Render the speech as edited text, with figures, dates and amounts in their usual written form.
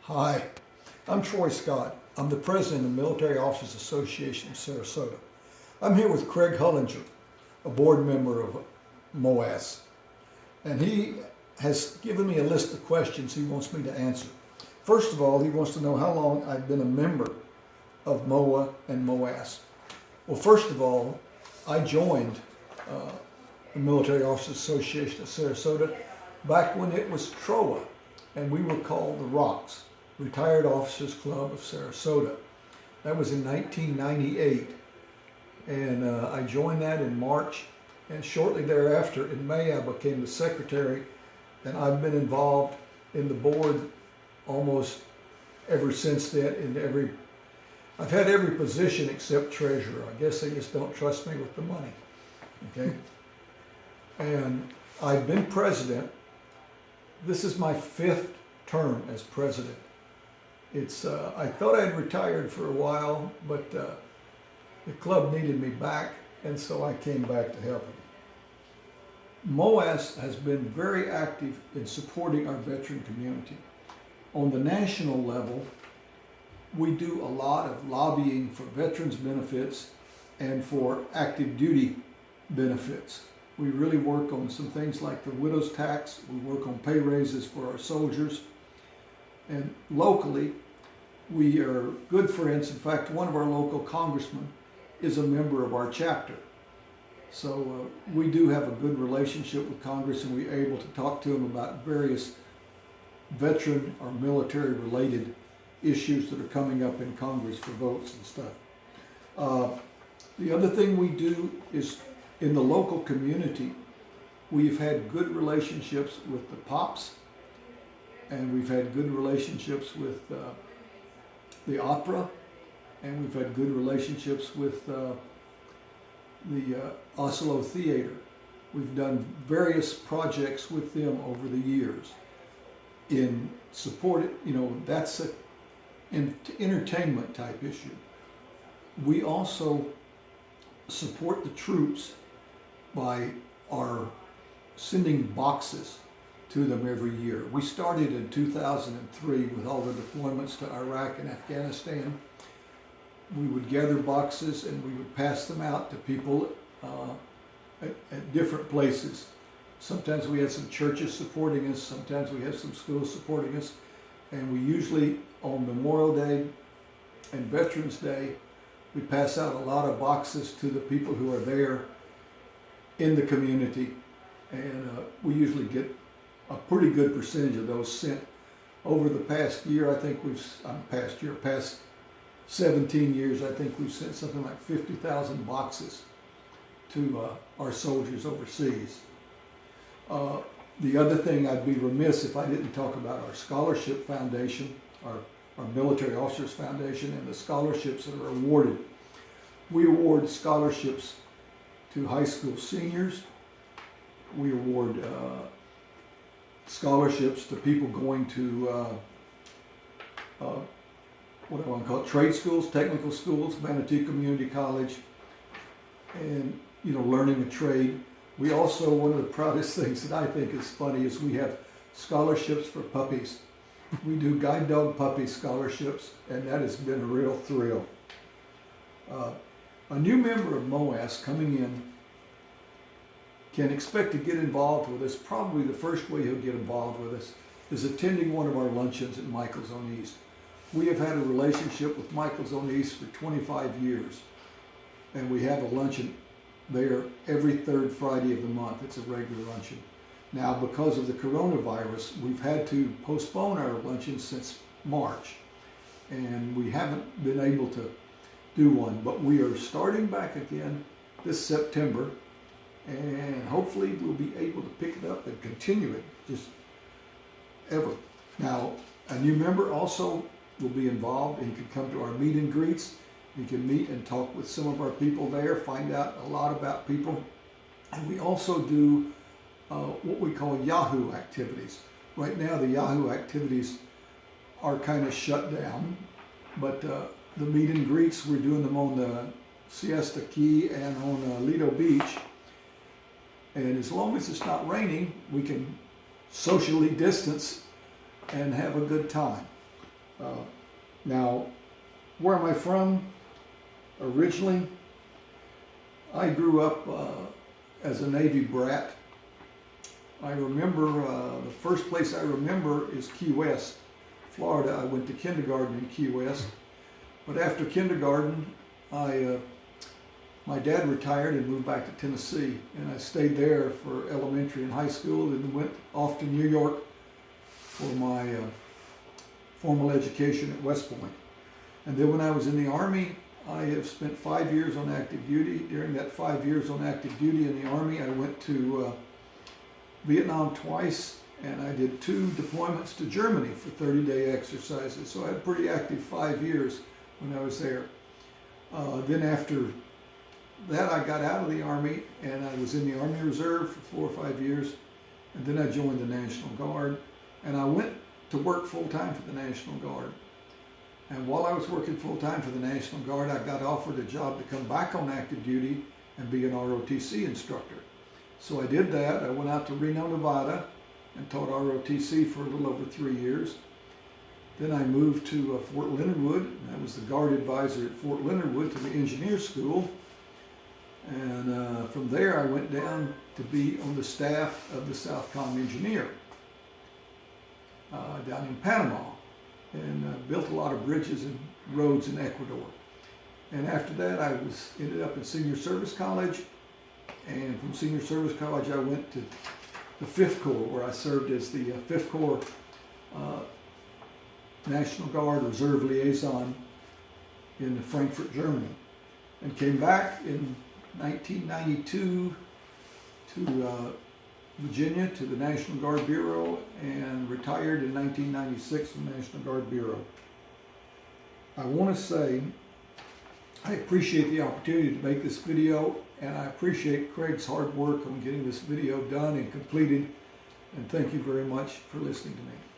Hi, I'm Troy Scott. I'm the president of the Military Officers Association of Sarasota. I'm here with Craig Hullinger, a board member of MOAS, and he has given me a list of questions he wants me to answer. First of all, he wants to know how long I've been a member of MOA and MOAS. Well, first of all, I joined the Military Officers Association of Sarasota back when it was TROA, and we were called the ROCS, Retired Officers Club of Sarasota. That was in 1998, and I joined that in March, and shortly thereafter, in May, I became the secretary, and I've been involved in the board almost ever since then. I've had every position except treasurer. I guess they just don't trust me with the money. Okay, and I've been president. This is my 5th term as president. I thought I'd retired for a while, but the club needed me back, and so I came back to help them. MOAS has been very active in supporting our veteran community. On the national level, we do a lot of lobbying for veterans benefits and for active duty benefits. We really work on some things like the widow's tax. We work on pay raises for our soldiers. And locally, we are good friends. In fact, one of our local congressmen is a member of our chapter. So we do have a good relationship with Congress, and we're able to talk to them about various veteran or military related issues that are coming up in Congress for votes and stuff. The other thing we do is in the local community, we've had good relationships with the POPs, and we've had good relationships with the opera, and we've had good relationships with the Oslo Theater. We've done various projects with them over the years in support. That's an entertainment type issue. We also support the troops by our sending boxes to them every year. We started in 2003 with all the deployments to Iraq and Afghanistan. We would gather boxes and we would pass them out to people at different places. Sometimes we had some churches supporting us, sometimes we had some schools supporting us, and we usually on Memorial Day and Veterans Day, we pass out a lot of boxes to the people who are there in the community, and we usually get a pretty good percentage of those sent. Over the past year, I think past 17 years, I think we've sent something like 50,000 boxes to our soldiers overseas. The other thing, I'd be remiss if I didn't talk about our scholarship foundation, our Military Officers Foundation, and the scholarships that are awarded. We award scholarships to high school seniors. We award scholarships to people going to what do I want to call it, trade schools, technical schools, Manatee Community College, and learning a trade. We also, one of the proudest things that I think is funny is we have scholarships for puppies. We do guide dog puppy scholarships, and that has been a real thrill. A new member of MOAS coming in can expect to get involved with us. Probably the first way he'll get involved with us is attending one of our luncheons at Michael's on East. We have had a relationship with Michael's on East for 25 years, and we have a luncheon there every 3rd Friday of the month. It's a regular luncheon. Now, because of the coronavirus, we've had to postpone our luncheon since March, and we haven't been able to do one, but we are starting back again this September, and hopefully we'll be able to pick it up and continue it just ever. Now, a new member also will be involved, and he can come to our meet and greets. You can meet and talk with some of our people there, find out a lot about people. And we also do what we call Yahoo activities. Right now, the Yahoo activities are kind of shut down, but the meet and greets, we're doing them on the Siesta Key and on Lido Beach. And as long as it's not raining, we can socially distance and have a good time. Now, where am I from? Originally, I grew up as a Navy brat. I remember, the first place I remember is Key West, Florida. I went to kindergarten in Key West. But after kindergarten, my dad retired and moved back to Tennessee. And I stayed there for elementary and high school, and then went off to New York for my formal education at West Point. And then when I was in the Army, I have spent 5 years on active duty. During that 5 years on active duty in the Army, I went to Vietnam twice, and I did 2 deployments to Germany for 30-day exercises. So I had a pretty active 5 years when I was there. Then after that, I got out of the Army, and I was in the Army Reserve for 4 or 5 years. And then I joined the National Guard, and I went to work full-time for the National Guard. And while I was working full-time for the National Guard, I got offered a job to come back on active duty and be an ROTC instructor. So I did that. I went out to Reno, Nevada, and taught ROTC for a little over 3 years. Then I moved to Fort Leonard Wood, and I was the guard advisor at Fort Leonard Wood to the engineer school. And from there I went down to be on the staff of the Southcom engineer down in Panama, and built a lot of bridges and roads in Ecuador. And after that I ended up in Senior Service College, and from Senior Service College I went to the 5th Corps, where I served as the 5th Corps National Guard Reserve Liaison in Frankfurt, Germany, and came back in 1992 to Virginia to the National Guard Bureau, and retired in 1996 from the National Guard Bureau. I want to say I appreciate the opportunity to make this video, and I appreciate Craig's hard work on getting this video done and completed, and thank you very much for listening to me.